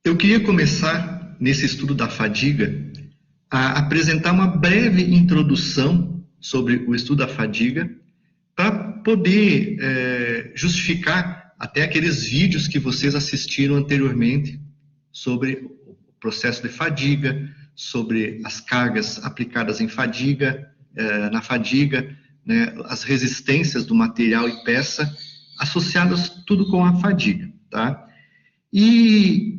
Eu queria começar, nesse estudo da fadiga, a apresentar uma breve introdução sobre o estudo da fadiga, para poder justificar até aqueles vídeos que vocês assistiram anteriormente sobre o processo de fadiga, sobre as cargas aplicadas em fadiga, na fadiga, né, as resistências do material e peça, associadas tudo com a fadiga, tá? E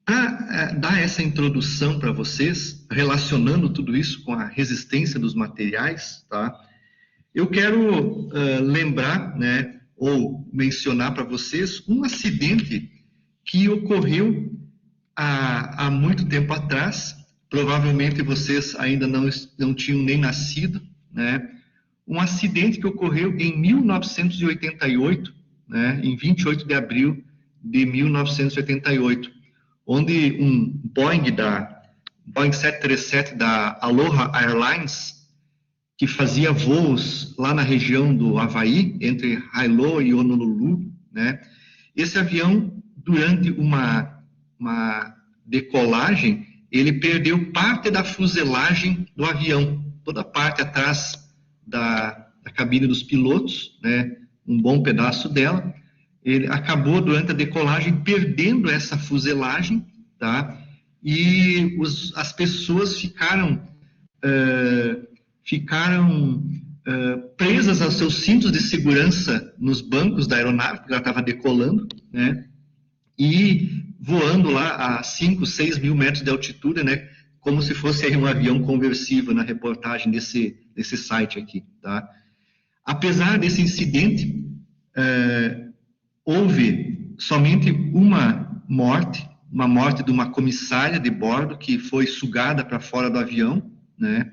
para dar essa introdução para vocês, relacionando tudo isso com a resistência dos materiais, tá? Eu quero lembrar, né, ou mencionar para vocês um acidente que ocorreu há muito tempo atrás. Provavelmente vocês ainda não tinham nem nascido, né? Um acidente que ocorreu em 1988, né, em 28 de abril de 1988, onde um Boeing 737 da Aloha Airlines, que fazia voos lá na região do Havaí, entre Hilo e Honolulu, né? Esse avião, durante uma decolagem, ele perdeu parte da fuselagem do avião, toda a parte atrás da cabine dos pilotos, né? Um bom pedaço dela. Ele acabou, durante a decolagem, perdendo essa fuselagem, tá? E as pessoas ficaram presas aos seus cintos de segurança nos bancos da aeronave, porque ela estava decolando, né? E voando lá a 5, 6 mil metros de altitude, né? Como se fosse aí um avião conversível, na reportagem desse site aqui, tá? Apesar desse incidente, houve somente uma morte de uma comissária de bordo que foi sugada para fora do avião, né?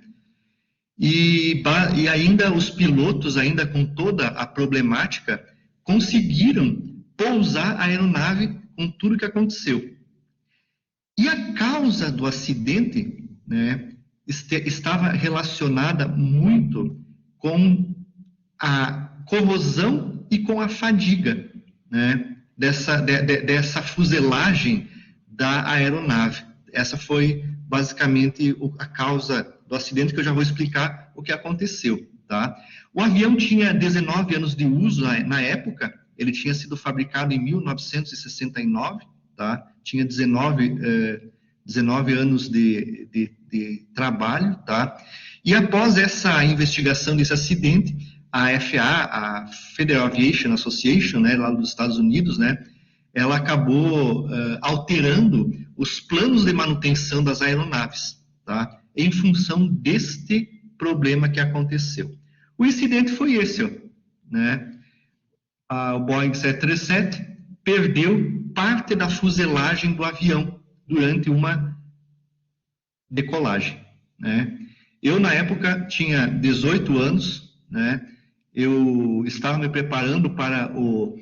E ainda os pilotos, ainda com toda a problemática, conseguiram pousar a aeronave com tudo que aconteceu. E a causa do acidente, né, estava relacionada muito com a corrosão e com a fadiga, né, dessa fuselagem da aeronave. Essa foi basicamente a causa do acidente, que eu já vou explicar o que aconteceu, tá? O avião tinha 19 anos de uso na época. Ele tinha sido fabricado em 1969, tá? Tinha 19 anos de trabalho, tá? E após essa investigação desse acidente, a FAA, a Federal Aviation Association, né, lá dos Estados Unidos, né, ela acabou alterando os planos de manutenção das aeronaves, tá? Em função deste problema que aconteceu. O incidente foi esse, ó, né? O Boeing 737 perdeu parte da fuselagem do avião durante uma decolagem, né? Eu, na época, tinha 18 anos, né? Eu estava me preparando para o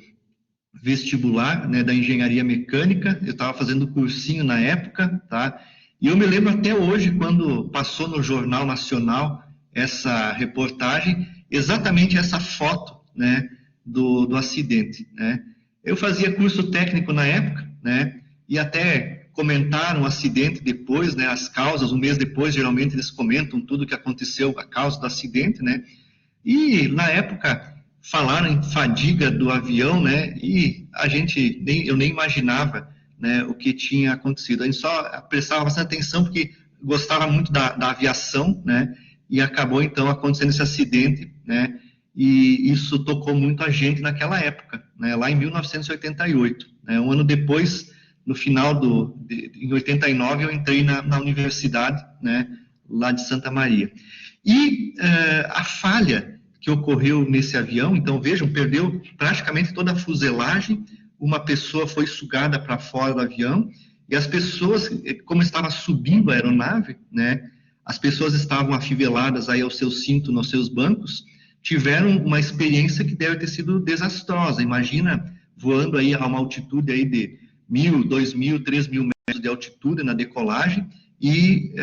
vestibular, né, da engenharia mecânica. Eu estava fazendo cursinho na época, tá? E eu me lembro até hoje, quando passou no Jornal Nacional essa reportagem, exatamente essa foto, né, do acidente, né? Eu fazia curso técnico na época, né, e até comentaram o acidente depois, né, as causas, um mês depois, geralmente eles comentam tudo o que aconteceu, a causa do acidente, né? E na época falaram em fadiga do avião, né, e eu nem imaginava, né, o que tinha acontecido. A gente só prestava bastante atenção porque gostava muito da aviação, né, e acabou então acontecendo esse acidente, né, e isso tocou muito a gente naquela época, né, lá em 1988, né, um ano depois, no final em 89, eu entrei na universidade, né, lá de Santa Maria. E a falha que ocorreu nesse avião, então vejam, perdeu praticamente toda a fuselagem, uma pessoa foi sugada para fora do avião, e as pessoas, como estava subindo a aeronave, né, as pessoas estavam afiveladas aí ao seu cinto, nos seus bancos, tiveram uma experiência que deve ter sido desastrosa. Imagina voando aí a uma altitude aí de 1.000, 2.000, 3.000 metros de altitude na decolagem, e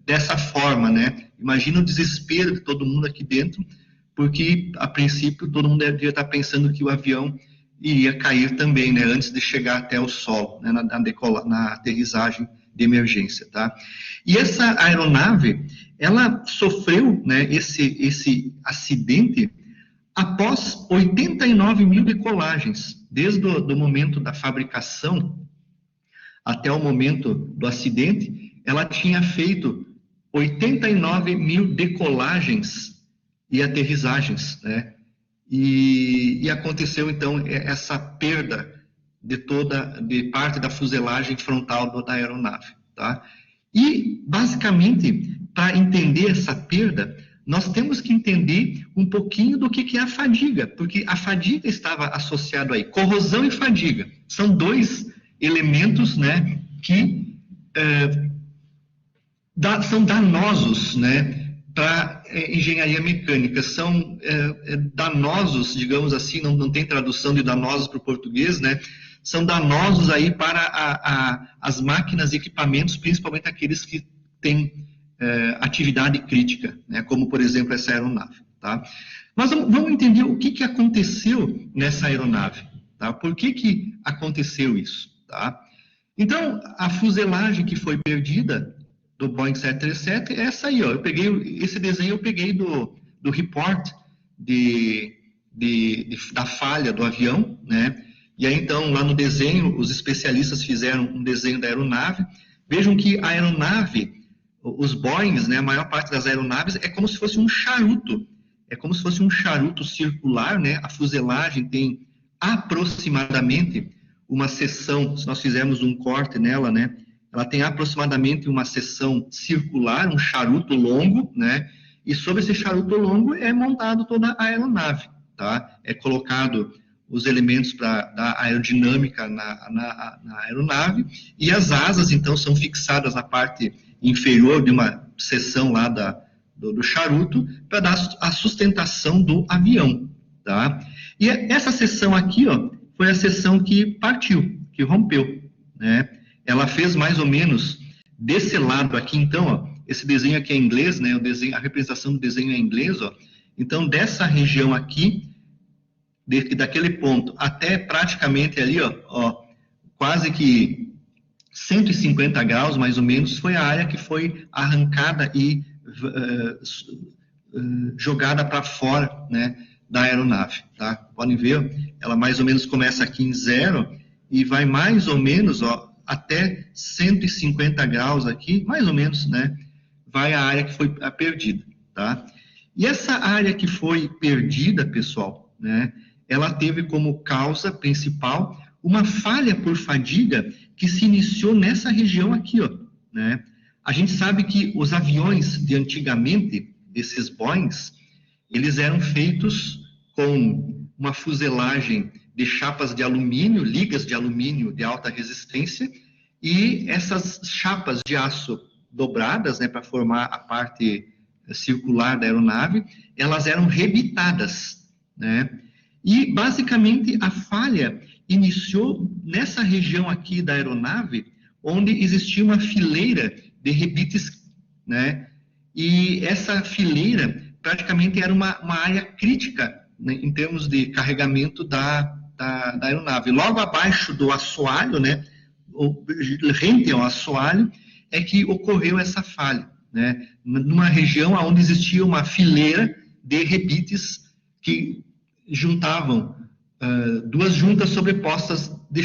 dessa forma, né, imagina o desespero de todo mundo aqui dentro, porque a princípio todo mundo devia estar pensando que o avião iria cair também, né, antes de chegar até o solo, né, na aterrissagem de emergência, tá? E essa aeronave, ela sofreu, né, esse acidente após 89 mil decolagens, desde o momento da fabricação até o momento do acidente, ela tinha feito 89 mil decolagens e aterrissagens, né? E aconteceu, então, essa perda de parte da fuselagem frontal da aeronave, tá? E, basicamente, para entender essa perda, nós temos que entender um pouquinho do que é a fadiga, porque a fadiga estava associada aí. Corrosão e fadiga são dois elementos, né, que são danosos, né, para engenharia mecânica. São danosos, digamos assim, não tem tradução de danosos para o português, né? São danosos aí para as máquinas e equipamentos, principalmente aqueles que têm atividade crítica, né? Como, por exemplo, essa aeronave, tá? Mas vamos entender o que aconteceu nessa aeronave, tá? Por que aconteceu isso, tá? Então, a fuselagem que foi perdida do Boeing 737 é essa aí, ó. Esse desenho eu peguei do report da falha do avião, né? E aí, então, lá no desenho, os especialistas fizeram um desenho da aeronave. Vejam que a aeronave, os Boeings, né, a maior parte das aeronaves é como se fosse um charuto. É como se fosse um charuto circular, né? A fuselagem tem aproximadamente uma seção, se nós fizermos um corte nela, né? Ela tem aproximadamente uma seção circular, um charuto longo, né? E sobre esse charuto longo é montado toda a aeronave, tá? É colocado os elementos para dar aerodinâmica na aeronave, e as asas, então, são fixadas na parte inferior de uma seção lá do charuto, para dar a sustentação do avião, tá? E essa seção aqui, ó, foi a seção que partiu, que rompeu, né? Ela fez mais ou menos desse lado aqui, então, ó, esse desenho aqui é em inglês, né? A representação do desenho é em inglês, ó. Então, dessa região aqui, daquele ponto até praticamente ali, ó, quase que 150 graus, mais ou menos, foi a área que foi arrancada e jogada para fora, né, da aeronave, tá? Podem ver, ela mais ou menos começa aqui em 0 e vai mais ou menos, ó, até 150 graus aqui, mais ou menos, né, vai a área que foi perdida, tá? E essa área que foi perdida, pessoal, né, ela teve como causa principal uma falha por fadiga que se iniciou nessa região aqui, ó, né? A gente sabe que os aviões de antigamente, esses Boeings, eles eram feitos com uma fuselagem de chapas de alumínio, ligas de alumínio de alta resistência, e essas chapas de aço dobradas, né, para formar a parte circular da aeronave, elas eram rebitadas, né? E, basicamente, a falha iniciou nessa região aqui da aeronave, onde existia uma fileira de rebites, né? E essa fileira praticamente era uma área crítica, né, em termos de carregamento da aeronave. Logo abaixo do assoalho, né, rente ao assoalho, é que ocorreu essa falha, né? Numa região onde existia uma fileira de rebites que juntavam duas juntas sobrepostas de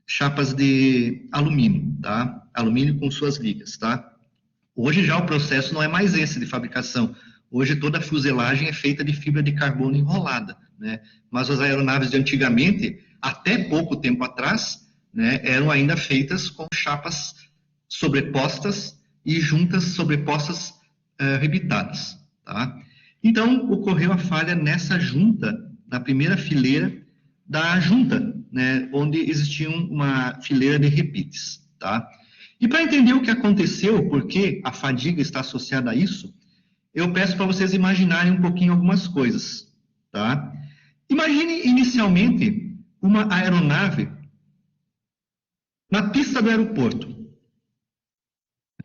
chapas de alumínio, tá? Alumínio com suas ligas, tá? Hoje já o processo não é mais esse de fabricação. Hoje toda a fuselagem é feita de fibra de carbono enrolada, né? Mas as aeronaves de antigamente, até pouco tempo atrás, né, eram ainda feitas com chapas sobrepostas e juntas sobrepostas rebitadas, tá? Então, ocorreu a falha nessa junta, na primeira fileira da junta, né, onde existia uma fileira de rebites, tá? E para entender o que aconteceu, por que a fadiga está associada a isso, eu peço para vocês imaginarem um pouquinho algumas coisas, tá? Imagine inicialmente uma aeronave na pista do aeroporto,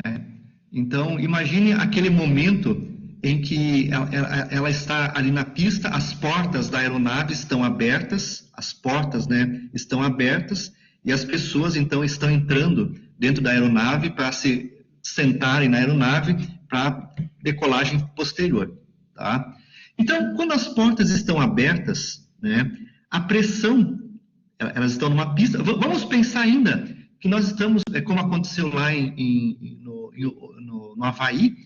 né? Então, imagine aquele momento em que ela está ali na pista, as portas da aeronave estão abertas, as portas, né, estão abertas, e as pessoas, então, estão entrando dentro da aeronave para se sentarem na aeronave para decolagem posterior, tá? Então, quando as portas estão abertas, né, a pressão, elas estão numa pista, vamos pensar ainda que nós estamos, como aconteceu lá no Havaí,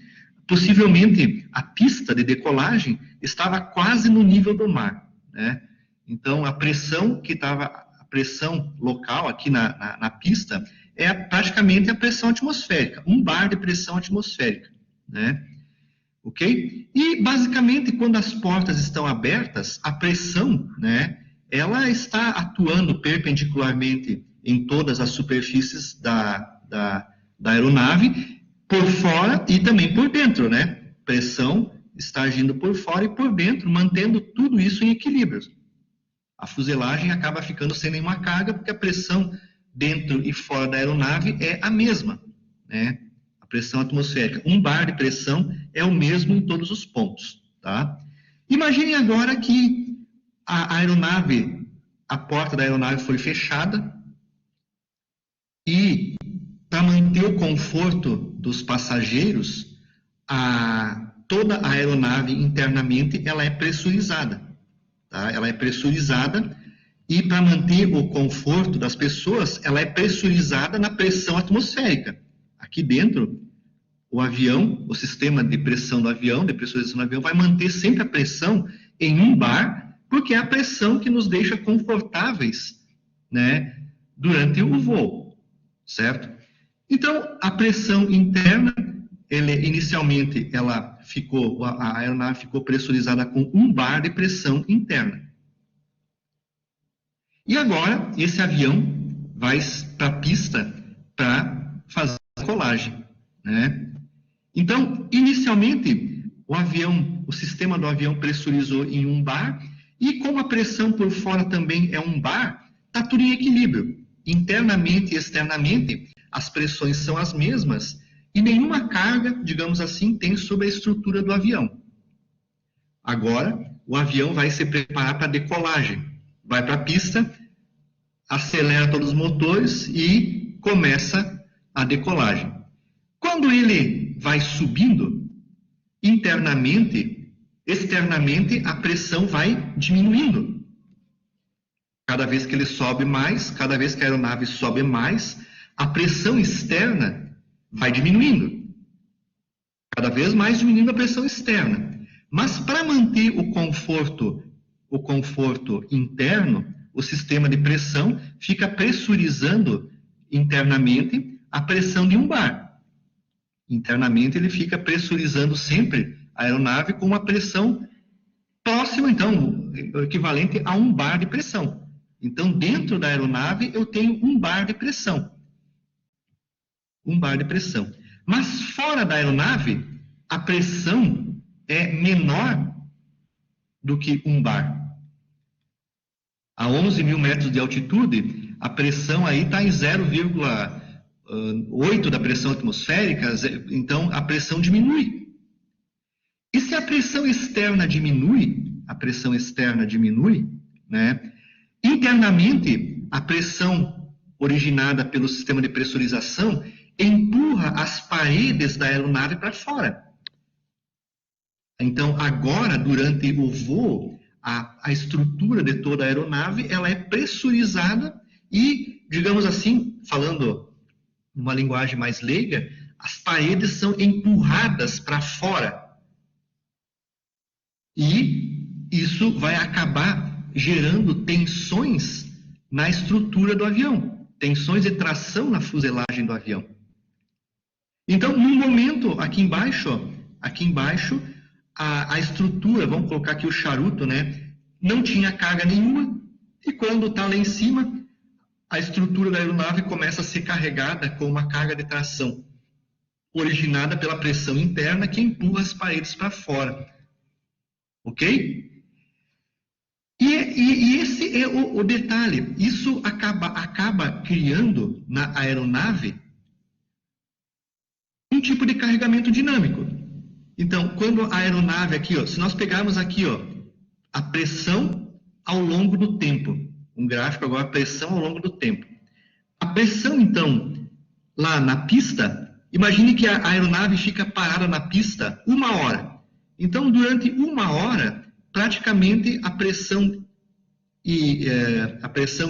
possivelmente a pista de decolagem estava quase no nível do mar, né? Então, a pressão a pressão local aqui na pista é praticamente a pressão atmosférica, 1 bar de pressão atmosférica, né? Ok? E, basicamente, quando as portas estão abertas, a pressão, né, ela está atuando perpendicularmente em todas as superfícies da aeronave, por fora e também por dentro, né? Pressão está agindo por fora e por dentro, mantendo tudo isso em equilíbrio. A fuselagem acaba ficando sem nenhuma carga, porque a pressão dentro e fora da aeronave é a mesma, né? A pressão atmosférica, 1 bar de pressão é o mesmo em todos os pontos, tá? Imaginem agora que a aeronave, a porta da aeronave foi fechada e, para manter o conforto dos passageiros, toda a aeronave internamente ela é pressurizada, tá? Ela é pressurizada e, para manter o conforto das pessoas, ela é pressurizada na pressão atmosférica. Aqui dentro, o avião, o sistema de pressão do avião, de pressurização do avião, vai manter sempre a pressão em 1 bar, porque é a pressão que nos deixa confortáveis, né, durante o voo, certo? Então, a pressão interna, inicialmente, a aeronave ficou pressurizada com 1 bar de pressão interna. E agora, esse avião vai para a pista para fazer a decolagem, né? Então, inicialmente, o sistema do avião pressurizou em 1 bar, e como a pressão por fora também é 1 bar, está tudo em equilíbrio. Internamente e externamente, as pressões são as mesmas, e nenhuma carga, digamos assim, tem sobre a estrutura do avião. Agora, o avião vai se preparar para a decolagem. Vai para a pista, acelera todos os motores e começa a decolagem. Quando ele vai subindo, internamente, externamente, a pressão vai diminuindo. Cada vez que ele sobe mais, cada vez que a aeronave sobe mais, a pressão externa vai diminuindo. Cada vez mais diminuindo a pressão externa. Mas para manter o conforto interno, o sistema de pressão fica pressurizando internamente a pressão de 1 bar. Internamente ele fica pressurizando sempre a aeronave com uma pressão próxima, então, equivalente a 1 bar de pressão. Então, dentro da aeronave eu tenho 1 bar de pressão. 1 bar de pressão. Mas fora da aeronave, a pressão é menor do que 1 bar. A 11 mil metros de altitude, a pressão aí está em 0,8 da pressão atmosférica, então a pressão diminui. E se a pressão externa diminui, né, internamente, a pressão originada pelo sistema de pressurização empurra as paredes da aeronave para fora. Então, agora, durante o voo, a estrutura de toda a aeronave ela é pressurizada e, digamos assim, falando numa linguagem mais leiga, as paredes são empurradas para fora. E isso vai acabar gerando tensões na estrutura do avião, tensões de tração na fuselagem do avião. Então, num momento, aqui embaixo, a estrutura, vamos colocar aqui o charuto, né? Não tinha carga nenhuma, e quando está lá em cima, a estrutura da aeronave começa a ser carregada com uma carga de tração, originada pela pressão interna que empurra as paredes para fora. Ok? E esse é o detalhe. Isso acaba criando na aeronave um tipo de carregamento dinâmico. Então, quando a aeronave aqui, ó, se nós pegarmos aqui, ó, a pressão ao longo do tempo, um gráfico agora, pressão ao longo do tempo. A pressão, então, lá na pista, imagine que a aeronave fica parada na pista 1 hora. Então, durante 1 hora, praticamente a pressão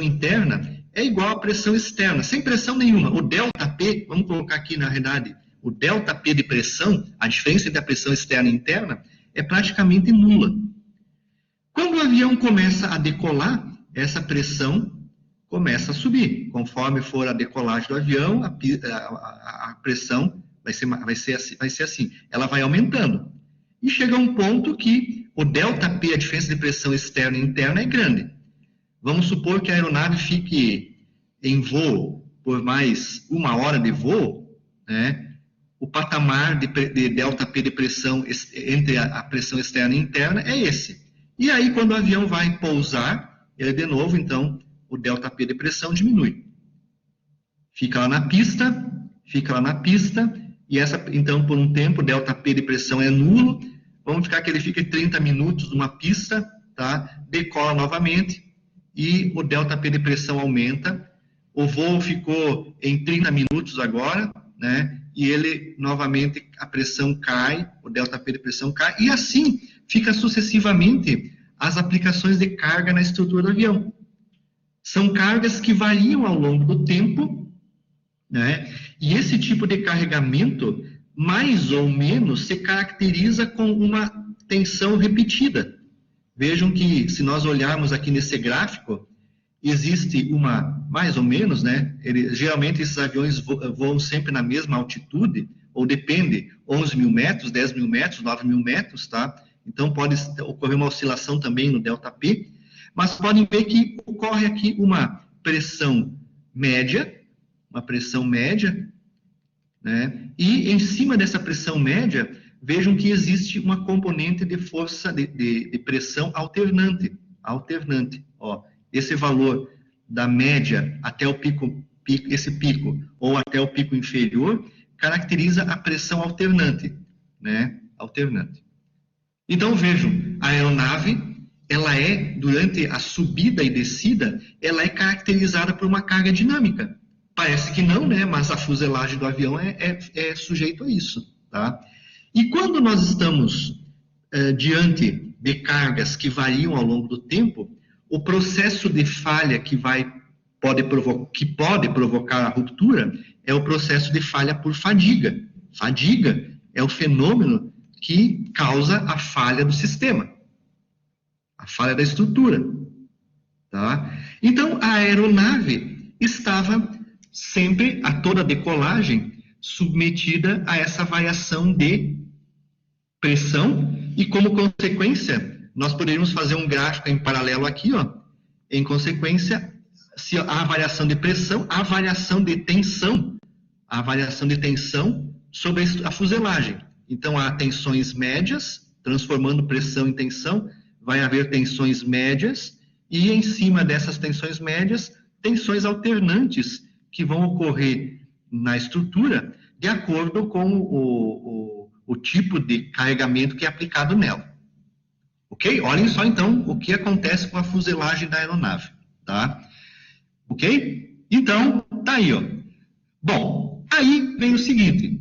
interna é igual à pressão externa, sem pressão nenhuma. O ΔP, vamos colocar aqui na realidade, o ΔP de pressão, a diferença entre a pressão externa e interna, é praticamente nula. Quando o avião começa a decolar, essa pressão começa a subir. Conforme for a decolagem do avião, a pressão vai ser assim. Ela vai aumentando. E chega a um ponto que o ΔP, a diferença de pressão externa e interna, é grande. Vamos supor que a aeronave fique em voo por mais 1 hora de voo, né? O patamar de ΔP de pressão entre a pressão externa e interna é esse. E aí, quando o avião vai pousar, ele de novo, então, o ΔP de pressão diminui. Fica lá na pista, e então, por um tempo, o ΔP de pressão é nulo. Vamos ficar que ele fique 30 minutos numa pista, tá? Decola novamente, e o ΔP de pressão aumenta. O voo ficou em 30 minutos agora, né? E ele, novamente, a pressão cai, o ΔP de pressão cai, e assim fica sucessivamente as aplicações de carga na estrutura do avião. São cargas que variam ao longo do tempo, né? E esse tipo de carregamento, mais ou menos, se caracteriza com uma tensão repetida. Vejam que, se nós olharmos aqui nesse gráfico, existe uma, mais ou menos, né? Geralmente esses aviões voam sempre na mesma altitude, ou depende, 11 mil metros, 10 mil metros, 9 mil metros, tá? Então pode ocorrer uma oscilação também no ΔP, mas podem ver que ocorre aqui uma pressão média, né? E em cima dessa pressão média, vejam que existe uma componente de força de pressão alternante, ó. Esse valor da média até o pico, esse pico, ou até o pico inferior, caracteriza a pressão alternante, né? Alternante. Então, vejam, a aeronave, ela durante a subida e descida, ela é caracterizada por uma carga dinâmica. Parece que não, né? Mas a fuselagem do avião é sujeito a isso, tá? E quando nós estamos diante de cargas que variam ao longo do tempo, o processo de falha que pode provocar a ruptura é o processo de falha por fadiga. Fadiga é o fenômeno que causa a falha do sistema, a falha da estrutura. Tá? Então, a aeronave estava sempre, a toda decolagem, submetida a essa variação de pressão e, como consequência, nós poderíamos fazer um gráfico em paralelo aqui, ó. Em consequência, se a variação de pressão, a variação de tensão sobre a fuselagem. Então, há tensões médias, transformando pressão em tensão, vai haver tensões médias, e em cima dessas tensões médias, tensões alternantes que vão ocorrer na estrutura de acordo com o tipo de carregamento que é aplicado nela. Ok? Olhem só, então, o que acontece com a fuselagem da aeronave, tá? Ok? Então, tá aí, ó. Bom, aí vem o seguinte.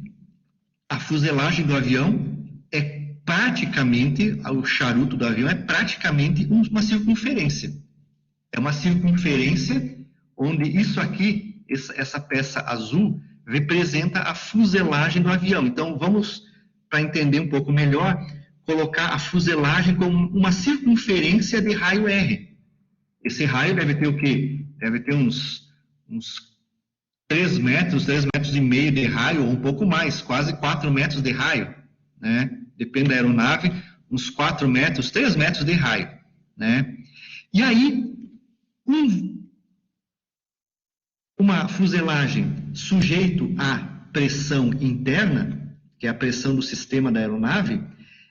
A fuselagem do avião é praticamente, o charuto do avião é praticamente uma circunferência. É uma circunferência onde isso aqui, essa peça azul, representa a fuselagem do avião. Então, vamos, para entender um pouco melhor, colocar a fuselagem como uma circunferência de raio R. Esse raio deve ter o quê? Deve ter uns 3 metros e meio de raio, ou um pouco mais, quase 4 metros de raio, né? Depende da aeronave, uns 4 metros, 3 metros de raio, né? E aí, uma fuselagem sujeito à pressão interna, que é a pressão do sistema da aeronave,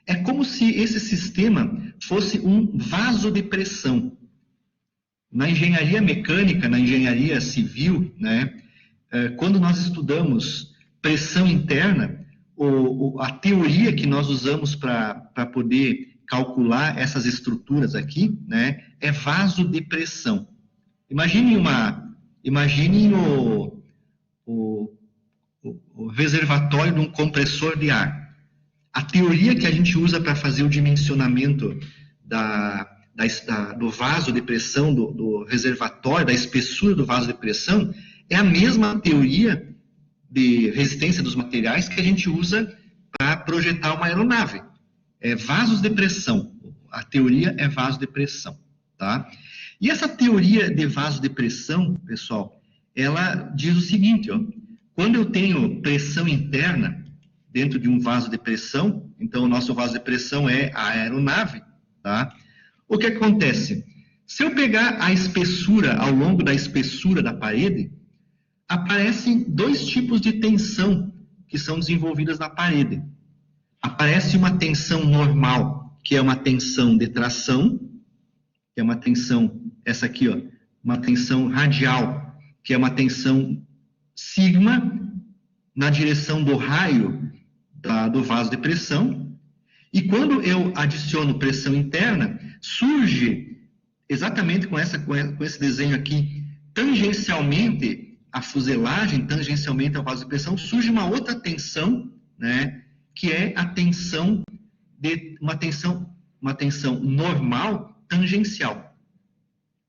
é como se esse sistema fosse um vaso de pressão. Na engenharia mecânica, na engenharia civil, né, quando nós estudamos pressão interna, a teoria que nós usamos para poder calcular essas estruturas aqui, né, é vasodepressão. Imagine o reservatório de um compressor de ar. A teoria que a gente usa para fazer o dimensionamento do vasodepressão, do reservatório, da espessura do vasodepressão, é a mesma teoria de resistência dos materiais que a gente usa para projetar uma aeronave. É vasodepressão. A teoria é vasodepressão, tá? E essa teoria de vasodepressão, pessoal, ela diz o seguinte, ó, quando eu tenho pressão interna dentro de um vasodepressão, então o nosso vasodepressão é a aeronave, tá? O que acontece? Se eu pegar a espessura, ao longo da espessura da parede, aparecem dois tipos de tensão que são desenvolvidas na parede. Aparece uma tensão normal, que é uma tensão de tração, que é uma tensão, essa aqui, ó, uma tensão radial, que é uma tensão sigma na direção do raio do vasodepressão. E quando eu adiciono pressão interna, surge exatamente com esse desenho aqui, tangencialmente a fuselagem, tangencialmente ao vasodepressão, surge uma outra tensão, né, que é a tensão de uma tensão normal tangencial,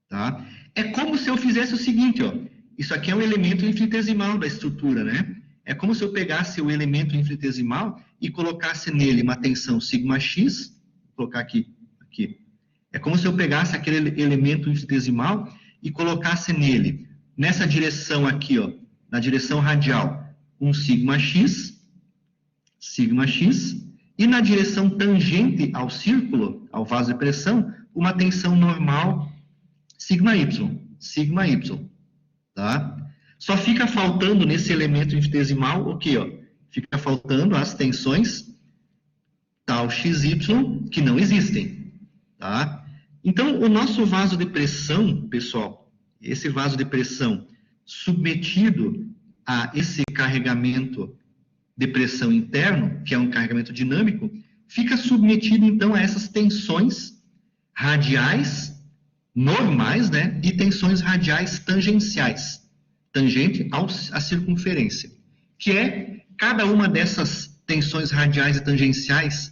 tá? É como se eu fizesse o seguinte, ó, isso aqui é um elemento infinitesimal da estrutura, né? É como se eu pegasse o elemento infinitesimal e colocasse nele uma tensão σx, vou colocar aqui. É como se eu pegasse aquele elemento infinitesimal e colocasse nele, nessa direção aqui, ó, na direção radial, um σx, e na direção tangente ao círculo, ao vasodepressão, uma tensão normal σy, tá? Só fica faltando nesse elemento infinitesimal o quê, ó? Fica faltando as tensões tal xy que não existem, tá? Então, o nosso vasodepressão, pessoal, esse vasodepressão submetido a esse carregamento de pressão interno, que é um carregamento dinâmico, fica submetido, então, a essas tensões radiais normais, né, e tensões radiais tangenciais, tangente à circunferência, que é, cada uma dessas tensões radiais e tangenciais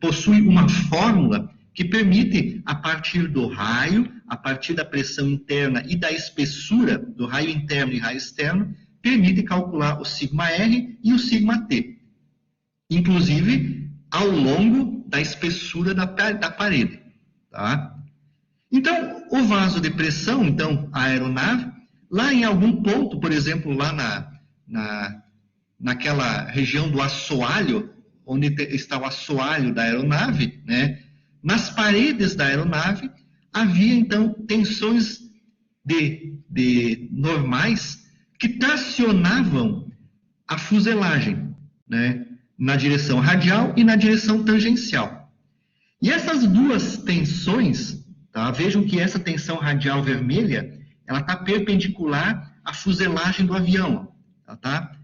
possui uma fórmula que permite, a partir do raio, a partir da pressão interna e da espessura do raio interno e raio externo, permite calcular o σr e o σt, inclusive ao longo da espessura da parede, tá? Então, o vasodepressão, então, a aeronave, lá em algum ponto, por exemplo, lá naquela região do assoalho, onde está o assoalho da aeronave, né, nas paredes da aeronave, havia, então, tensões normais que tracionavam a fuselagem, né, na direção radial e na direção tangencial. E essas duas tensões, tá, vejam que essa tensão radial vermelha, ela está perpendicular à fuselagem do avião. Ela está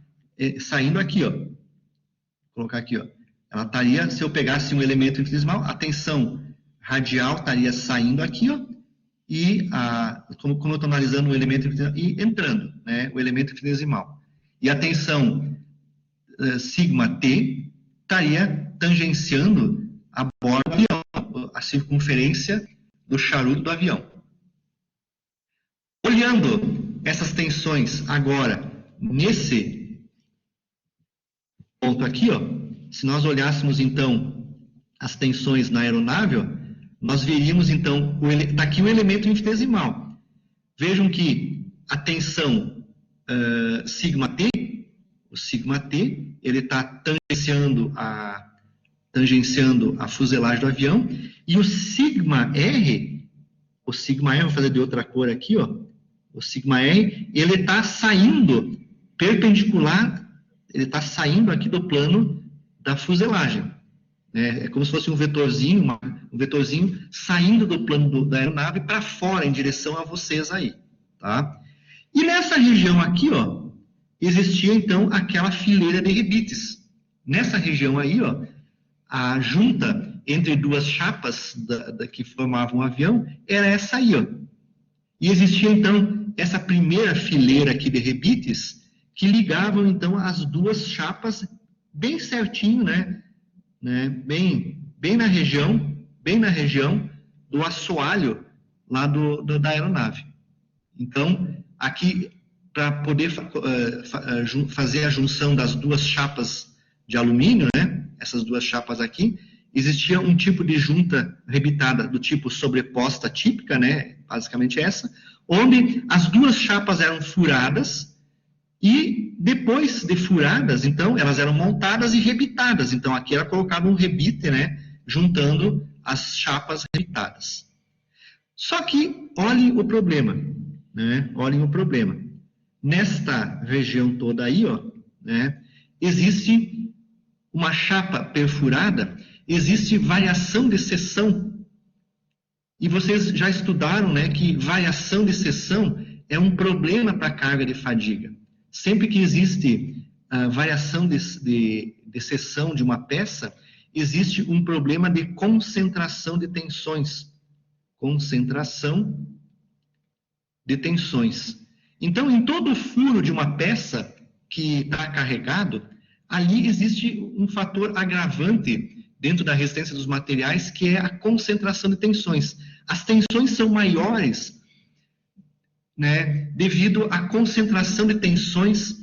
saindo aqui, ó. Vou colocar aqui, ó. Ela estaria, se eu pegasse um elemento infinitesimal, a tensão radial estaria saindo aqui, ó, e como eu estou analisando o elemento infinitesimal, e entrando, né, o elemento infinitesimal. E a tensão σt estaria tangenciando a borda do avião, a circunferência do charuto do avião. Olhando essas tensões agora nesse ponto aqui, ó, se nós olhássemos então as tensões na aeronave, ó, nós veríamos então daqui o elemento infinitesimal. Vejam que a tensão σt, o σt, ele está tangenciando a fuselagem do avião, e o σr, vou fazer de outra cor aqui, ó, o σr, ele está saindo perpendicular, ele está saindo aqui do plano da fuselagem. É como se fosse um vetorzinho, saindo do plano da aeronave para fora, em direção a vocês aí, tá? E nessa região aqui, ó, existia então aquela fileira de rebites, Nessa região aí, ó, a junta entre duas chapas que formavam o avião era essa aí, ó. E existia, então, essa primeira fileira aqui de rebites que ligavam, então, as duas chapas bem certinho, né? Bem na região do assoalho lá da aeronave. Então, aqui, para poder fazer a junção das duas chapas de alumínio, né? Essas duas chapas aqui, existia um tipo de junta rebitada do tipo sobreposta típica, né? Basicamente essa, onde as duas chapas eram furadas e depois de furadas, então, elas eram montadas e rebitadas. Então, aqui era colocado um rebite, né? Juntando as chapas rebitadas. Só que, olhem o problema, né? Olhem o problema. Nesta região toda aí, ó, né? Existe uma chapa perfurada, existe variação de seção. E vocês já estudaram, né, que variação de seção é um problema para a carga de fadiga. Sempre que existe variação de seção de uma peça, existe um problema de concentração de tensões. Concentração de tensões. Então, em todo furo de uma peça que está carregado, ali existe um fator agravante dentro da resistência dos materiais, que é a concentração de tensões. As tensões são maiores, né, devido à concentração de tensões,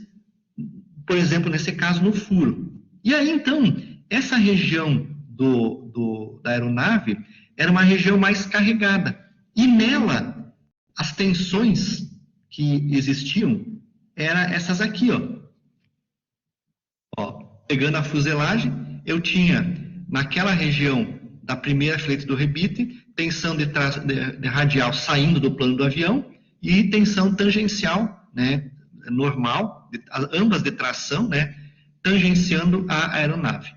por exemplo, nesse caso, no furo. E aí, então, essa região da aeronave era uma região mais carregada. E nela, as tensões que existiam eram essas aqui, ó. Pegando a fuselagem, eu tinha naquela região da primeira fileira do rebite, tensão de radial saindo do plano do avião e tensão tangencial, né, normal, ambas de tração, né, tangenciando a aeronave.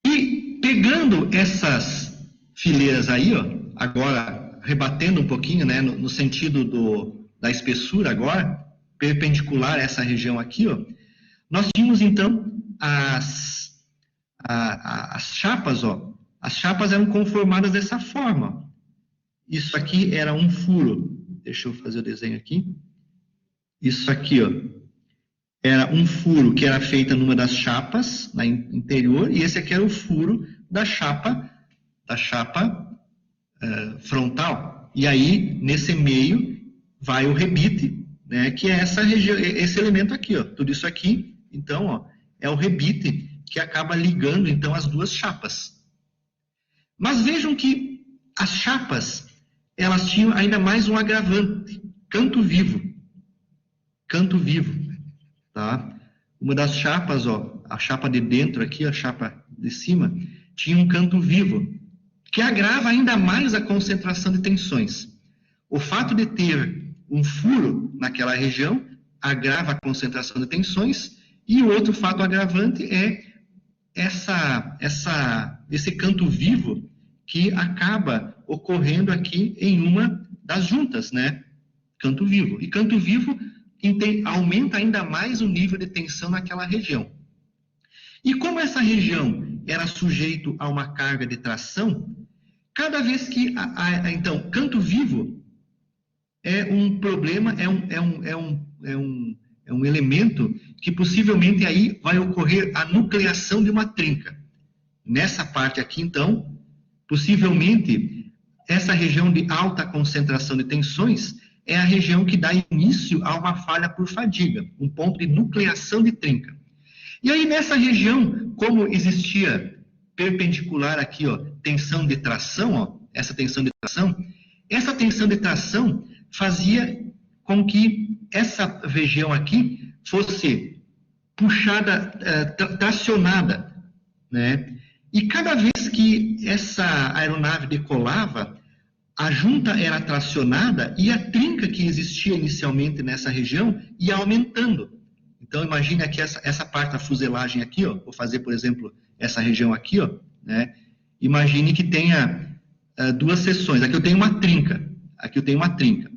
E pegando essas fileiras aí, ó, agora rebatendo um pouquinho, né, no sentido da espessura agora, perpendicular a essa região aqui, ó, nós tínhamos, então, as chapas, ó. As chapas eram conformadas dessa forma. Isso aqui era um furo. Deixa eu fazer o desenho aqui. Isso aqui, ó, era um furo que era feito numa das chapas, na interior, e esse aqui era o furo da chapa frontal. E aí, nesse meio, vai o rebite, né, que é essa região, esse elemento aqui, ó. Tudo isso aqui, então, ó, é o rebite que acaba ligando, então, as duas chapas. Mas vejam que as chapas, elas tinham ainda mais um agravante, canto vivo. Canto vivo, tá? Uma das chapas, ó, a chapa de dentro aqui, a chapa de cima, tinha um canto vivo, que agrava ainda mais a concentração de tensões. O fato de ter um furo naquela região agrava a concentração de tensões. E o outro fato agravante é esse canto vivo que acaba ocorrendo aqui em uma das juntas, né? Canto vivo. E canto vivo aumenta ainda mais o nível de tensão naquela região. E como essa região era sujeito a uma carga de tração, cada vez que, então, canto vivo é um problema, é um elemento que possivelmente aí vai ocorrer a nucleação de uma trinca. Nessa parte aqui, então, possivelmente, essa região de alta concentração de tensões é a região que dá início a uma falha por fadiga, um ponto de nucleação de trinca. E aí, nessa região, como existia perpendicular aqui, ó, tensão de tração, ó, essa tensão de tração fazia com que essa região aqui fosse puxada, tracionada, né? E cada vez que essa aeronave decolava, a junta era tracionada e a trinca que existia inicialmente nessa região ia aumentando. Então, imagine aqui essa parte da fuselagem aqui, ó, vou fazer, por exemplo, essa região aqui, ó, né? Imagine que tenha duas seções. Aqui eu tenho uma trinca, aqui eu tenho uma trinca.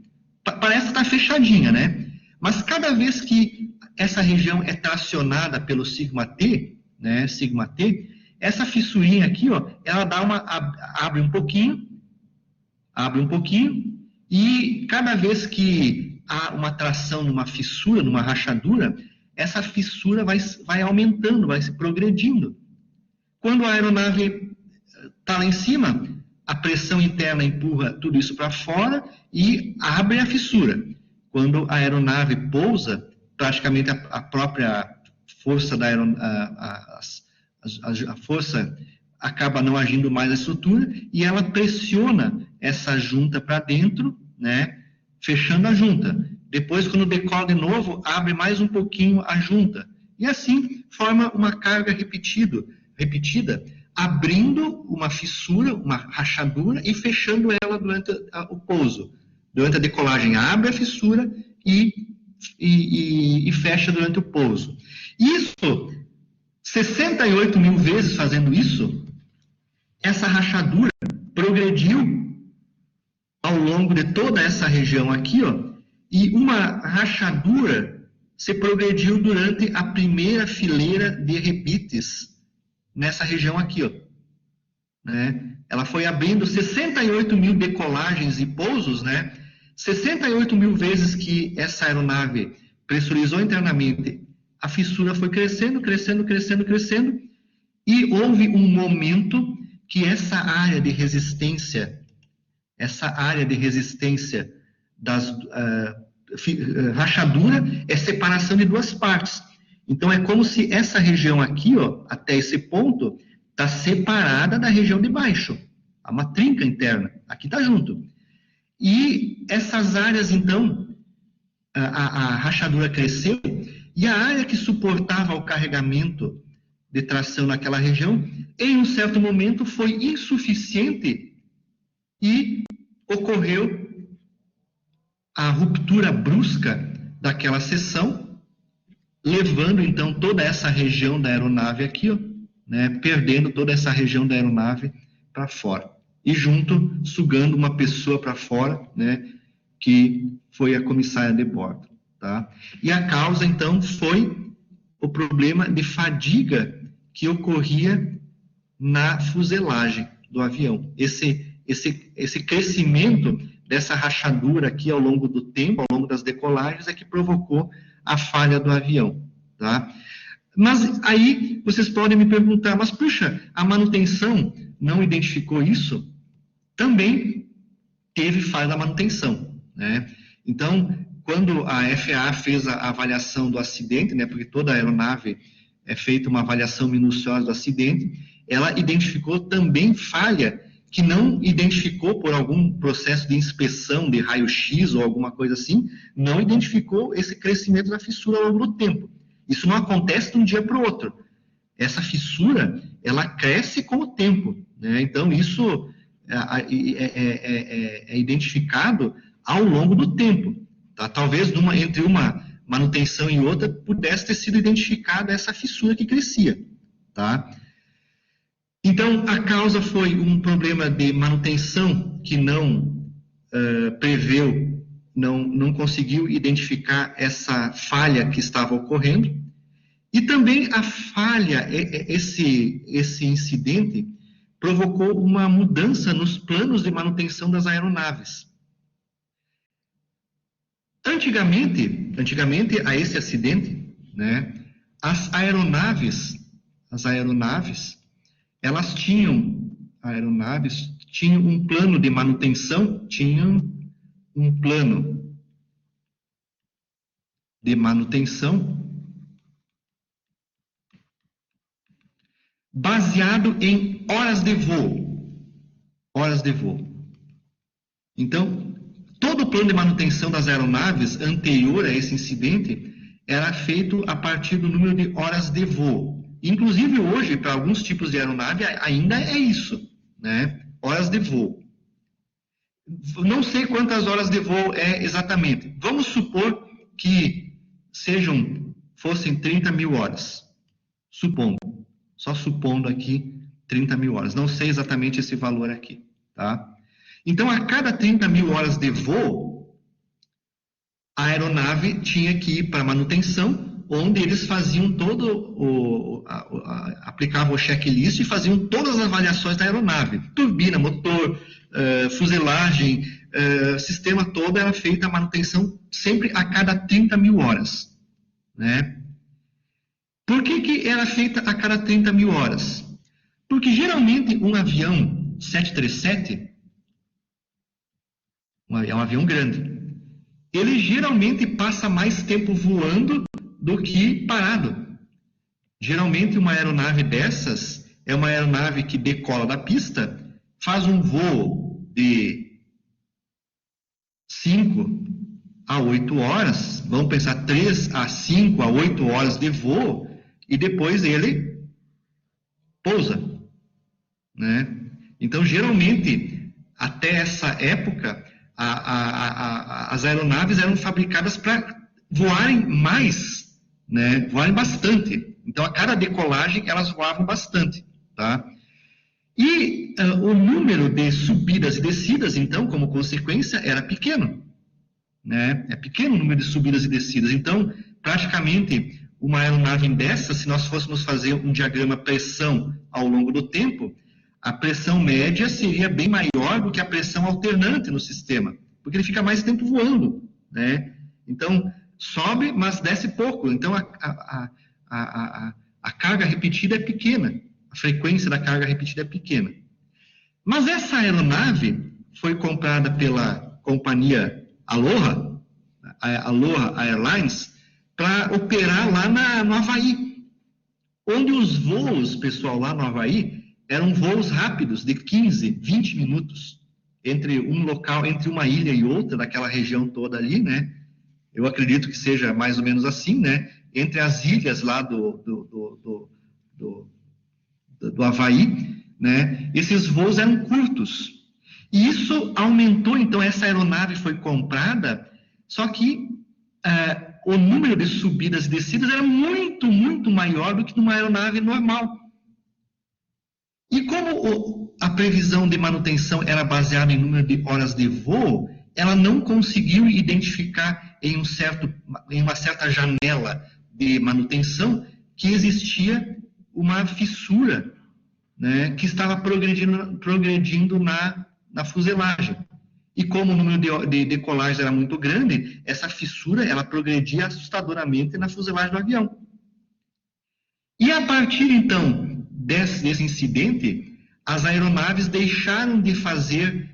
Parece estar fechadinha, né? Mas cada vez que essa região é tracionada pelo sigma T, né, sigma T, essa fissurinha aqui, ó, ela dá abre um pouquinho, e cada vez que há uma tração numa fissura, numa rachadura, essa fissura vai aumentando, vai se progredindo. Quando a aeronave está lá em cima, a pressão interna empurra tudo isso para fora e abre a fissura. Quando a aeronave pousa, praticamente a própria força da a força acaba não agindo mais na estrutura e ela pressiona essa junta para dentro, né, fechando a junta. Depois, quando decola de novo, abre mais um pouquinho a junta. E assim forma uma carga repetida, abrindo uma fissura, uma rachadura e fechando ela durante o pouso. Durante a decolagem, abre a fissura e fecha durante o pouso. Isso, 68 mil vezes fazendo isso, essa rachadura progrediu ao longo de toda essa região aqui, ó, e uma rachadura se progrediu durante a primeira fileira de rebites nessa região aqui, ó, né? Ela foi abrindo 68 mil decolagens e pousos, né? 68 mil vezes que essa aeronave pressurizou internamente, a fissura foi crescendo, e houve um momento que essa área de resistência das rachadura é separação de duas partes. Então, é como se essa região aqui, ó, até esse ponto, está separada da região de baixo. Há uma trinca interna. Aqui está junto. E essas áreas, então, a rachadura cresceu e a área que suportava o carregamento de tração naquela região, em um certo momento, foi insuficiente e ocorreu a ruptura brusca daquela seção, levando, então, toda essa região da aeronave aqui, ó, né, perdendo toda essa região da aeronave para fora. E junto, sugando uma pessoa para fora, né, que foi a comissária de bordo. Tá? E a causa, então, foi o problema de fadiga que ocorria na fuselagem do avião. Esse crescimento dessa rachadura aqui ao longo do tempo, ao longo das decolagens, é que provocou a falha do avião. Tá? Mas aí vocês podem me perguntar, mas puxa, a manutenção não identificou isso? Também teve falha da manutenção, né? Então, quando a FAA fez a avaliação do acidente, né, porque toda a aeronave é feita uma avaliação minuciosa do acidente, ela identificou também falha que não identificou por algum processo de inspeção de raio-x ou alguma coisa assim, não identificou esse crescimento da fissura ao longo do tempo. Isso não acontece de um dia para o outro. Essa fissura, ela cresce com o tempo, né? Então, isso é identificado ao longo do tempo. Tá? Talvez entre uma manutenção e outra pudesse ter sido identificada essa fissura que crescia. Tá? Então, a causa foi um problema de manutenção que não preveu, não conseguiu identificar essa falha que estava ocorrendo. E também a falha, esse incidente, provocou uma mudança nos planos de manutenção das aeronaves. Antigamente, a esse acidente, né, as aeronaves, elas tinham um plano de manutenção, baseado em horas de voo. Então, todo o plano de manutenção das aeronaves anterior a esse incidente era feito a partir do número de horas de voo. Inclusive, hoje, para alguns tipos de aeronave, ainda é isso, né? Horas de voo. Não sei quantas horas de voo é exatamente. Vamos supor que fossem 30 mil horas. Só supondo aqui 30 mil horas. Não sei exatamente esse valor aqui, tá? Então, a cada 30 mil horas de voo, a a aeronave tinha que ir para manutenção, onde eles faziam aplicavam o checklist e faziam todas as avaliações da aeronave, turbina, motor, fuselagem, sistema todo era feita a manutenção sempre a cada 30 mil horas, né? Por que era feita a cada 30 mil horas? Porque geralmente um avião 737 é um avião grande. Ele geralmente passa mais tempo voando do que parado. Geralmente uma aeronave dessas é uma aeronave que decola da pista, faz um voo de 5 a 8 horas, vamos pensar 3 a 5 a 8 horas de voo, e depois ele pousa, né? Então, geralmente, até essa época, as aeronaves eram fabricadas para voarem mais, né? Voarem bastante. Então, a cada decolagem, elas voavam bastante, tá? E o número de subidas e descidas, então, como consequência, era pequeno, né? É pequeno o número de subidas e descidas. Então, praticamente, uma aeronave dessa, se nós fôssemos fazer um diagrama pressão ao longo do tempo, a pressão média seria bem maior do que a pressão alternante no sistema, porque ele fica mais tempo voando, né? Então, sobe, mas desce pouco. Então, a carga repetida é pequena, a frequência da carga repetida é pequena. Mas essa aeronave foi comprada pela companhia Aloha Airlines, para operar lá no Havaí, onde os voos, pessoal, lá no Havaí, eram voos rápidos, de 15, 20 minutos, entre um local, entre uma ilha e outra, daquela região toda ali, né? Eu acredito que seja mais ou menos assim, né? Entre as ilhas lá do Havaí, né? Esses voos eram curtos. E isso aumentou, então, essa aeronave foi comprada, só que o número de subidas e descidas era muito, muito maior do que numa aeronave normal. E como a previsão de manutenção era baseada em número de horas de voo, ela não conseguiu identificar em uma certa janela de manutenção que existia uma fissura, né, que estava progredindo na fuselagem. E como o número de decolagens era muito grande, essa fissura ela progredia assustadoramente na fuselagem do avião. E a partir, então, desse incidente, as aeronaves deixaram de fazer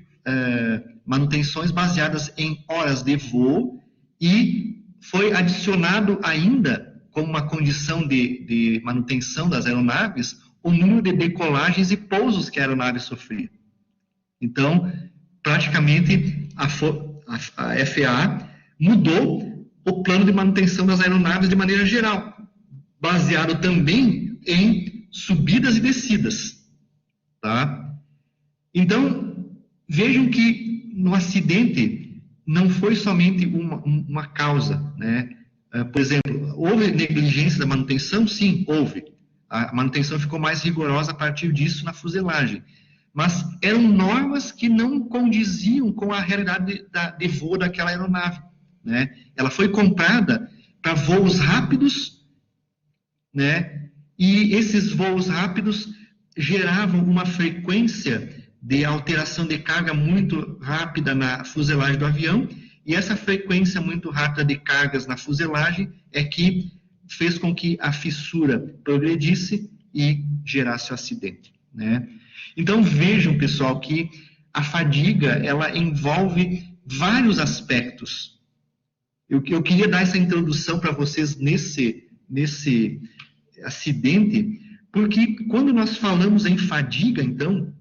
manutenções baseadas em horas de voo e foi adicionado ainda, como uma condição de manutenção das aeronaves, o número de decolagens e pousos que a aeronave sofria. Então, praticamente, a FAA mudou o plano de manutenção das aeronaves de maneira geral, baseado também em subidas e descidas, tá? Então, vejam que no acidente não foi somente uma causa, né? Por exemplo, houve negligência da manutenção? Sim, houve. A manutenção ficou mais rigorosa a partir disso na fuselagem. Mas eram normas que não condiziam com a realidade de voo daquela aeronave, né? Ela foi comprada para voos rápidos, né? E esses voos rápidos geravam uma frequência de alteração de carga muito rápida na fuselagem do avião, e essa frequência muito rápida de cargas na fuselagem é que fez com que a fissura progredisse e gerasse o acidente, né? Então, vejam, pessoal, que a fadiga, ela envolve vários aspectos. Eu queria dar essa introdução para vocês nesse acidente, porque quando nós falamos em fadiga, então,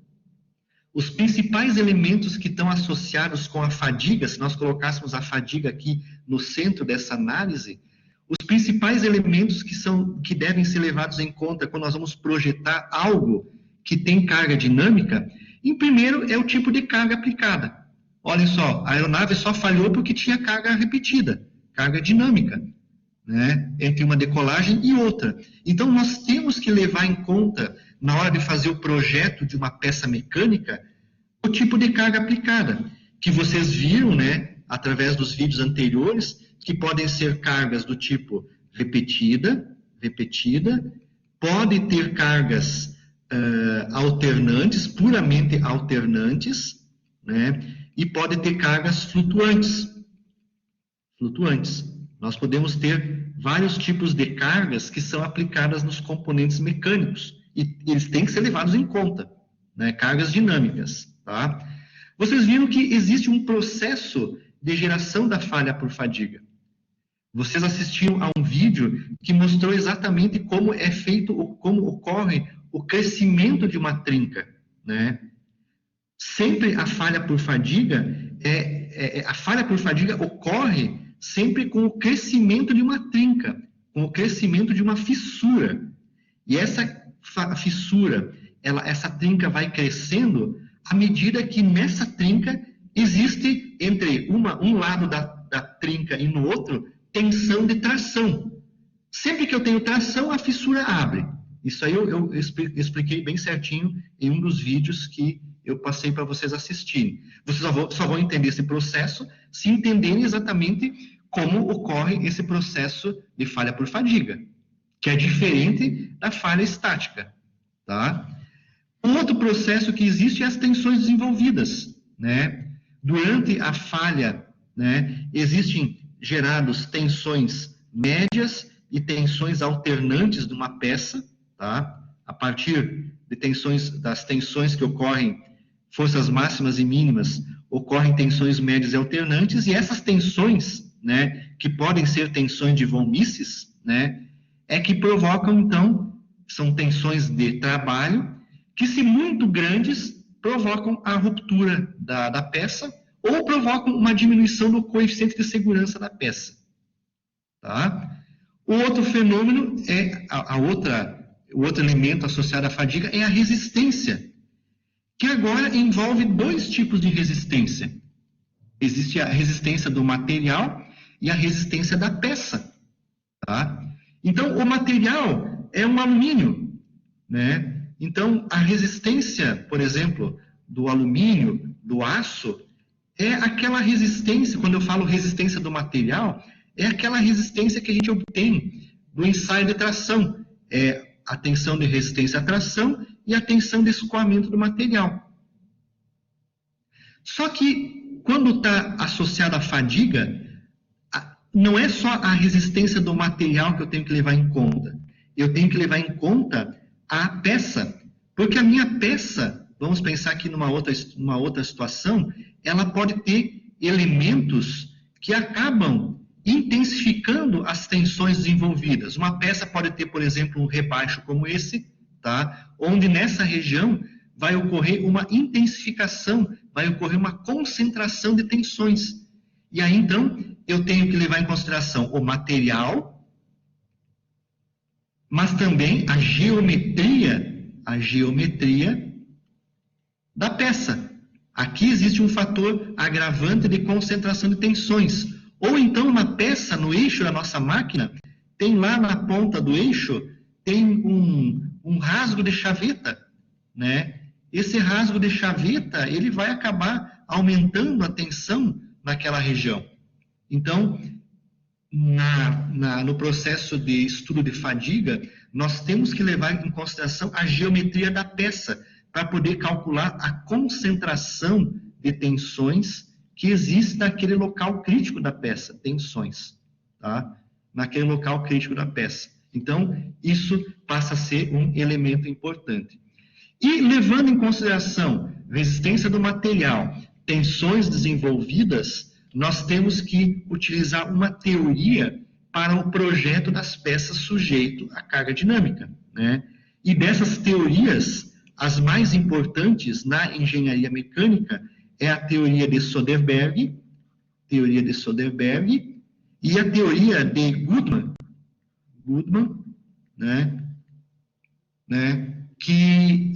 os principais elementos que estão associados com a fadiga, se nós colocássemos a fadiga aqui no centro dessa análise, os principais elementos que devem ser levados em conta quando nós vamos projetar algo que tem carga dinâmica, em primeiro é o tipo de carga aplicada. Olhem só, a aeronave só falhou porque tinha carga repetida, carga dinâmica, né, entre uma decolagem e outra. Então, nós temos que levar em conta, na hora de fazer o projeto de uma peça mecânica, o tipo de carga aplicada, que vocês viram, né, através dos vídeos anteriores, que podem ser cargas do tipo repetida, pode ter cargas alternantes, puramente alternantes, né? E pode ter cargas flutuantes. Nós podemos ter vários tipos de cargas que são aplicadas nos componentes mecânicos, e eles têm que ser levados em conta, né? Cargas dinâmicas, tá? Vocês viram que existe um processo de geração da falha por fadiga. Vocês assistiram a um vídeo que mostrou exatamente como é feito, como ocorre o crescimento de uma trinca, né? Sempre a falha por fadiga ocorre sempre com o crescimento de uma trinca, com o crescimento de uma fissura. E essa fissura, essa trinca vai crescendo à medida que nessa trinca existe entre um lado da trinca e no outro tensão de tração. Sempre que eu tenho tração, a fissura abre. Isso aí eu expliquei bem certinho em um dos vídeos que eu passei para vocês assistirem. Vocês só vão entender esse processo se entenderem exatamente como ocorre esse processo de falha por fadiga, que é diferente da falha estática, tá? Um outro processo que existe é as tensões desenvolvidas, né? Durante a falha, né, existem geradas tensões médias e tensões alternantes de uma peça, tá? A partir das tensões que ocorrem, forças máximas e mínimas, ocorrem tensões médias e alternantes, e essas tensões, né, que podem ser tensões de von Mises, né, é que provocam, então, são tensões de trabalho, que se muito grandes, provocam a ruptura da peça, ou provocam uma diminuição do coeficiente de segurança da peça, tá? O outro fenômeno o outro elemento associado à fadiga é a resistência, que agora envolve dois tipos de resistência. Existe a resistência do material e a resistência da peça, tá? Então, o material é um alumínio, né? Então, a resistência, por exemplo, do alumínio, do aço, é aquela resistência, quando eu falo resistência do material, é aquela resistência que a gente obtém do ensaio de tração. É a tensão de resistência à tração e a tensão de escoamento do material. Só que, quando está associado à fadiga, não é só a resistência do material que eu tenho que levar em conta. Eu tenho que levar em conta a peça. Porque a minha peça, vamos pensar aqui numa outra situação, ela pode ter elementos que acabam intensificando as tensões desenvolvidas. Uma peça pode ter, por exemplo, um rebaixo como esse, tá? Onde nessa região vai ocorrer uma intensificação, vai ocorrer uma concentração de tensões. E aí, então, eu tenho que levar em consideração o material, mas também a geometria da peça. Aqui existe um fator agravante de concentração de tensões. Ou então uma peça no eixo da nossa máquina, tem lá na ponta do eixo, tem um rasgo de chaveta, né? Esse rasgo de chaveta, ele vai acabar aumentando a tensão naquela região. Então, no processo de estudo de fadiga, nós temos que levar em consideração a geometria da peça, para poder calcular a concentração de tensões que existe naquele local crítico da peça, tensões, tá? Naquele local crítico da peça. Então, isso passa a ser um elemento importante. E levando em consideração resistência do material, tensões desenvolvidas, nós temos que utilizar uma teoria para o projeto das peças sujeito à carga dinâmica, né? E dessas teorias, as mais importantes na engenharia mecânica é a teoria de Soderberg, e a teoria de Goodman, né, que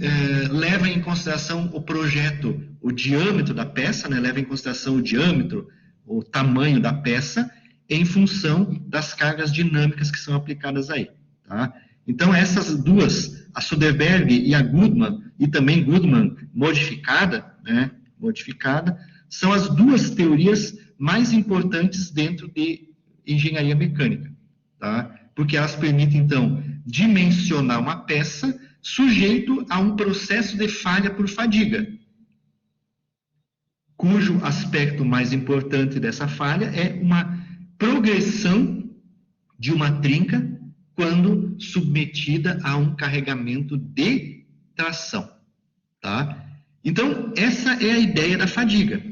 leva em consideração o projeto, o diâmetro da peça, né, leva em consideração o diâmetro, o tamanho da peça, em função das cargas dinâmicas que são aplicadas aí, tá? Então, essas duas, a Soderberg e a Goodman, e também Goodman modificada, são as duas teorias mais importantes dentro de engenharia mecânica, tá? Porque elas permitem, então, dimensionar uma peça sujeito a um processo de falha por fadiga, cujo aspecto mais importante dessa falha é uma progressão de uma trinca quando submetida a um carregamento de tração, tá? Então, essa é a ideia da fadiga,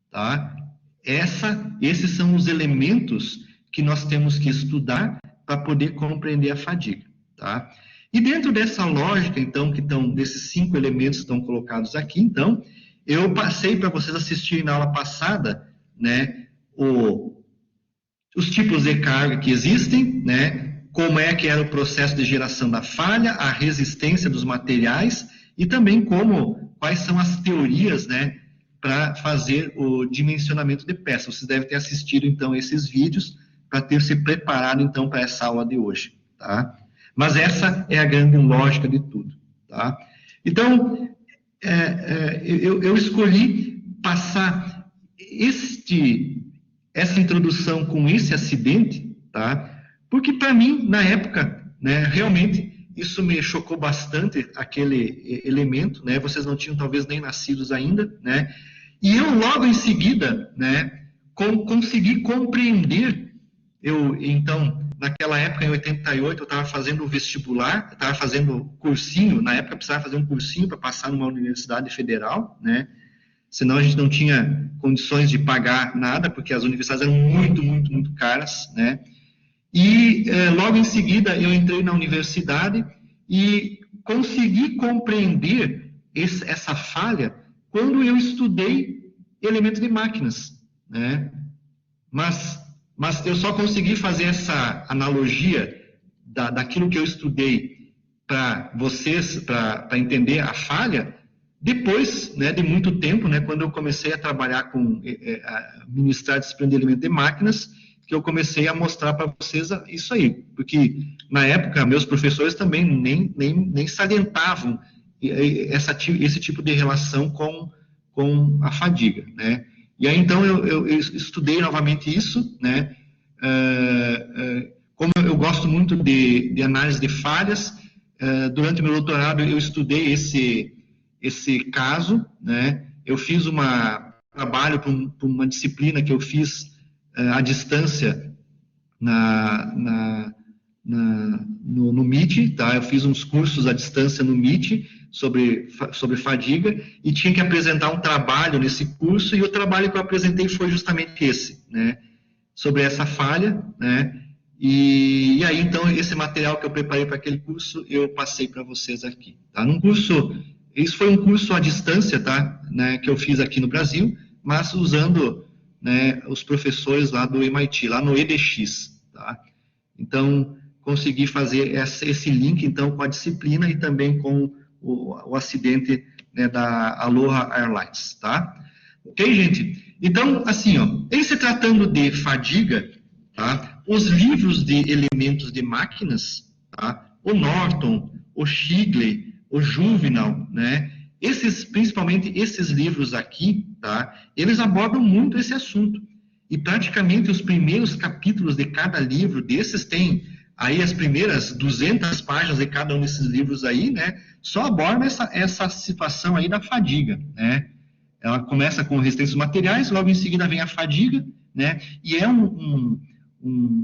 tá? Esses são os elementos que nós temos que estudar para poder compreender a fadiga, tá? E dentro dessa lógica, então, desses 5 elementos que estão colocados aqui, então, eu passei para vocês assistirem na aula passada, né, os tipos de carga que existem, né, como é que era o processo de geração da falha, a resistência dos materiais e também quais são as teorias, né, para fazer o dimensionamento de peças. Vocês devem ter assistido, então, esses vídeos para ter se preparado, então, para essa aula de hoje, tá? Mas essa é a grande lógica de tudo, tá? Então, eu escolhi passar essa introdução com esse acidente, tá? Porque, para mim, na época, né, realmente, isso me chocou bastante, aquele elemento, né? Vocês não tinham, talvez, nem nascidos ainda, né? E eu, logo em seguida, né, consegui compreender. Então, naquela época, em 88, eu estava fazendo o vestibular, estava fazendo cursinho, na época eu precisava fazer um cursinho para passar numa universidade federal, né? Senão a gente não tinha condições de pagar nada, porque as universidades eram muito, muito, muito caras, né? E logo em seguida eu entrei na universidade e consegui compreender essa falha quando eu estudei elementos de máquinas, né? Mas eu só consegui fazer essa analogia daquilo que eu estudei para vocês, para entender a falha, depois, né, de muito tempo, né, quando eu comecei a trabalhar a ministrar disciplina de elementos de máquinas, que eu comecei a mostrar para vocês isso aí, porque na época meus professores também nem salientavam esse tipo de relação com a fadiga, né? E aí, então, eu estudei novamente isso, né? Como eu gosto muito de análise de falhas, durante o meu doutorado eu estudei esse caso, né? Eu fiz trabalho para uma disciplina que eu fiz à distância no MIT, tá? Eu fiz uns cursos à distância no MIT sobre fadiga e tinha que apresentar um trabalho nesse curso, e o trabalho que eu apresentei foi justamente esse, né? Sobre essa falha, né? E aí, então, esse material que eu preparei para aquele curso, eu passei para vocês aqui, tá? Isso foi um curso à distância, tá? Né, que eu fiz aqui no Brasil, mas usando, né, os professores lá do MIT, lá no EDX, tá? Então, consegui fazer esse link, então, com a disciplina e também com o acidente, né, da Aloha Airlines, tá? Ok, gente? Então, assim, ó, em se tratando de fadiga, tá? Os livros de elementos de máquinas, tá? O Norton, o Shigley, o Juvenal, né? Principalmente esses livros aqui, tá? Eles abordam muito esse assunto. E praticamente os primeiros capítulos de cada livro desses tem aí as primeiras 200 páginas de cada um desses livros aí, né? Só aborda essa situação aí da fadiga, né? Ela começa com resistências materiais, logo em seguida vem a fadiga, né? E é um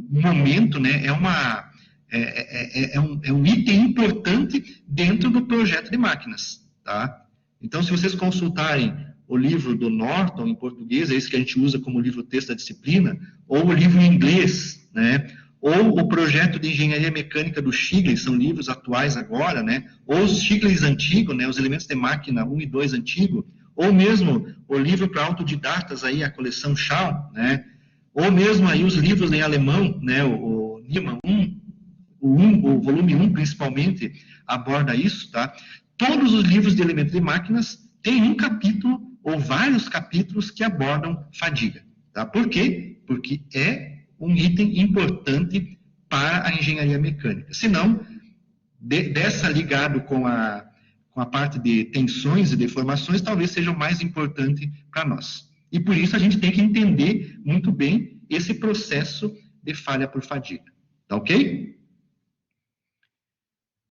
momento, né? É um item importante dentro do projeto de máquinas, tá? Então, se vocês consultarem o livro do Norton, em português, é esse que a gente usa como livro-texto da disciplina, ou o livro em inglês, né? Ou o projeto de engenharia mecânica do Shigley, são livros atuais agora, né? Ou os Shigleys antigos, né? Os elementos de máquina 1 e 2 antigo, ou mesmo o livro para autodidatas aí, a coleção Shaw, né? Ou mesmo aí os livros em alemão, né? O Niemann 1, o volume 1 principalmente aborda isso, tá? Todos os livros de elementos de máquinas têm um capítulo ou vários capítulos que abordam fadiga, tá? Por quê? Porque é um item importante para a engenharia mecânica. Se não, dessa ligado com a parte de tensões e deformações, talvez seja o mais importante para nós. E por isso a gente tem que entender muito bem esse processo de falha por fadiga. Tá ok?